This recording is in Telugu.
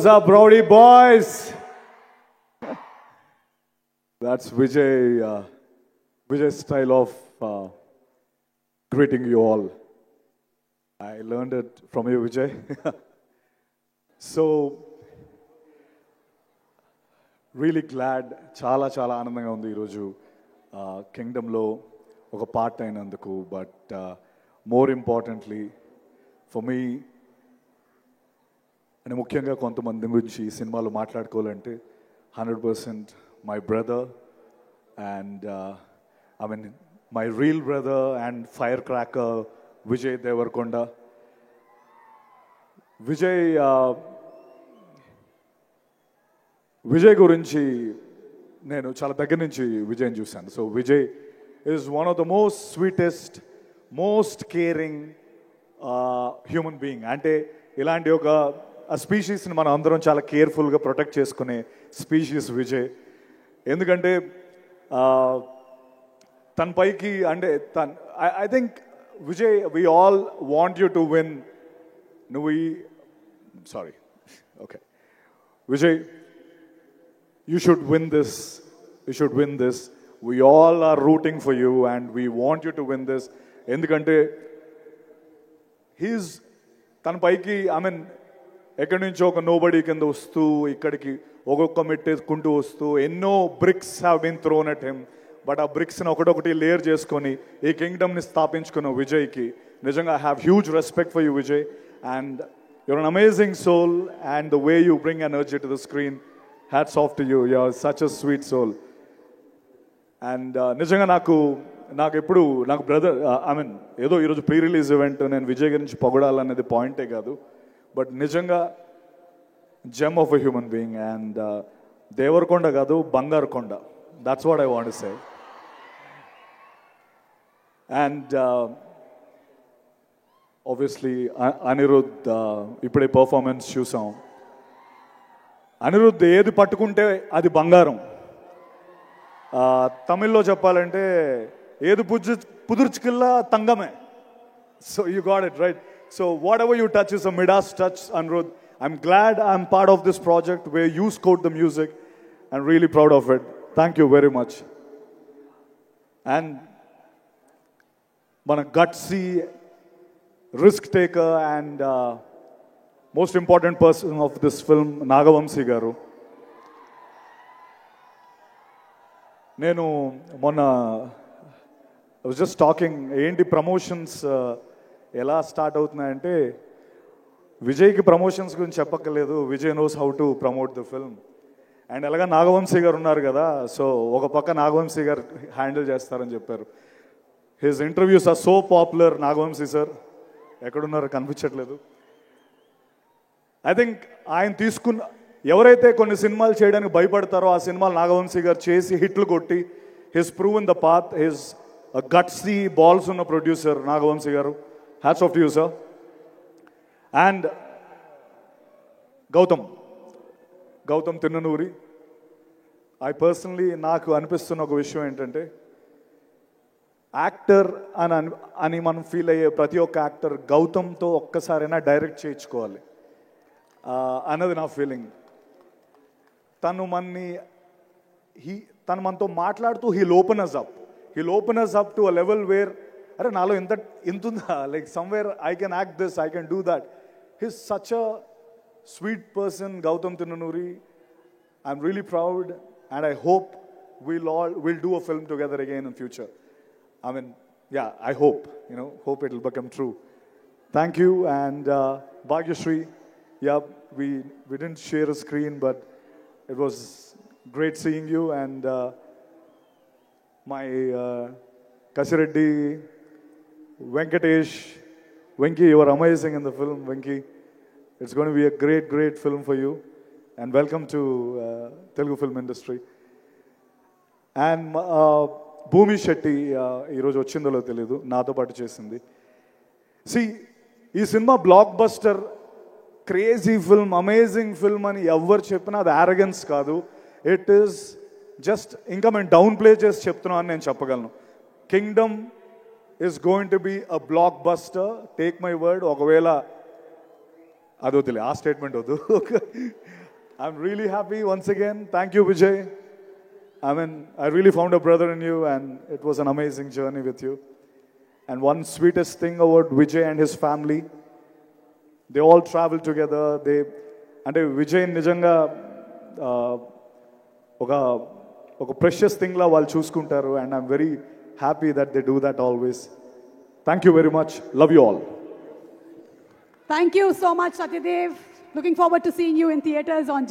What's up, Brody boys? That's Vijay's style of greeting you all. I learned it from you, Vijay. So, really glad, చాలా ఆనందంగా ఉంది ఈరోజు కింగ్డమ్లో ఒక పార్ట్ అయినందుకు. But more importantly for me అని ముఖ్యంగా కొంతమంది గురించి ఈ సినిమాలో మాట్లాడుకోవాలంటే 100% my brother and I mean my real brother and firecracker Vijay Deverakonda. Vijay గురించి నేను చాలా దగ్గర నుంచి విజయ్ని చూశాను. So Vijay is one of the most sweetest, most caring human being. అంటే ఇలాంటి ఒక స్పీషీస్ని మనం అందరం చాలా కేర్ఫుల్గా ప్రొటెక్ట్ చేసుకునే స్పీషీస్ విజయ్. ఎందుకంటే తన పైకి అంటే I think Vijay we all want you to win. Sorry okay Vijay, you should win this. You should win this. We all are rooting for you and we want you to win this. ఎందుకంటే he's తన పైకి ఎక్కడి నుంచో ఒక నోబడీ కింద వస్తూ ఇక్కడికి ఒక్కొక్క మెట్టేసుకుంటూ వస్తూ ఎన్నో bricks have been thrown at him. But ఆ బ్రిక్స్ని ఒకటొకటి లేయర్ చేసుకొని ఈ కింగ్డమ్ని స్థాపించుకున్న విజయ్కి నిజంగా I have huge respect for you Vijay. And your an amazing soul and the way you bring energy to the screen, hats off to you. You're such a sweet soul. And నిజంగా నాకు ఎప్పుడు నాకు బ్రదర్ ఏదో ఈరోజు ప్రీ రిలీజ్ ఈవెంట్ నేను విజయ్ గురించి పొగడాలనేది పాయింటే కాదు. బట్ నిజంగా gem of a human being. And Deverakonda కాదు, బంగారు కొండ. That's what I want to say. And obviously Anirudh ఇప్పుడే పర్ఫార్మెన్స్ చూసాం. అనిరుద్ధ్ ఏది పట్టుకుంటే అది బంగారం. తమిళ్లో చెప్పాలంటే ఏది పుదుర్చుకిల్లా తంగమే. So you got it right. So whatever you touch is a Midas touch, Anirudh. I'm glad I'm part of this project way you scored the music. I'm really proud of it. Thank you very much. And మన gutsy risk taker and most important person of this film, Nagavamsi గారు. నేను మొన్న I was just talking ఏంటి ప్రమోషన్స్ ఎలా స్టార్ట్ అవుతున్నాయంటే విజయ్కి ప్రమోషన్స్ గురించి చెప్పక్కర్లేదు. Vijay knows how to promote the film. And ఎలాగా నాగవంశీ గారు ఉన్నారు కదా, సో ఒక పక్క నాగవంశీ గారు హ్యాండిల్ చేస్తారని చెప్పారు. His interviews are so popular. Nagavamsi sir ఎక్కడున్నారు, కనిపించట్లేదు. ఐ థింక్ ఆయన తీసుకున్న ఎవరైతే కొన్ని సినిమాలు చేయడానికి భయపడతారో ఆ సినిమాలు నాగవంశీ గారు చేసి హిట్లు కొట్టి his proven the path. His gutsy balls ఉన్న producer Nagavamsi garu. Hats off to you sir. And Gautam Tinnanuri. నాకు అనిపిస్తున్న ఒక విషయం ఏంటంటే యాక్టర్ అని మనం ఫీల్ అయ్యే ప్రతి ఒక్క యాక్టర్ గౌతమ్తో ఒక్కసారైనా డైరెక్ట్ చేయించుకోవాలి అన్నది నా ఫీలింగ్. తను మనతో మాట్లాడుతూ he'll open us up to a level where అరే నాలో ఇంత ఉందా, like somewhere I can act this, I can do that. He's such a sweet person, Gautam Tinnanuri. I'm really proud and I hope we'll do a film together again in future. I mean, yeah, I hope it will become true. Thank you. And Bhagyashree, yeah, we didn't share a screen, but it was great seeing you. And my Kasireddy, Venkatesh, Venki, you are amazing in the film, Venki. It's going to be a great film for you. And welcome to Telugu film industry. And భూమి శెట్టి ఈరోజు వచ్చిందో తెలియదు, నాతో పాటు చేసింది. ఈ cinema block buster, crazy film, amazing film అని ఎవరు చెప్పినా అది యారగెన్స్ కాదు. ఇట్ ఈస్ జస్ట్ ఇంకా మేము డౌన్ ప్లే చేసి చెప్తున్నాం అని నేను చెప్పగలను. Kingdom is going to be a block buster, take my word. ఒకవేళ అది వద్దులే, ఆ స్టేట్మెంట్ వద్దు. I'm really happy once again. Thank you Vijay. I mean, I really found a brother in you, and it was an amazing journey with you. And one sweetest thing about Vijay and his family, they all travel together. అంటే విజయ్ నిజంగా ఒక ప్రెషియస్ థింగ్లా వాళ్ళు చూసుకుంటారు. And I'm very happy that they do that always. Thank you very much. Love you all. Thank you so much, Satyadev. Looking forward to seeing you in theaters on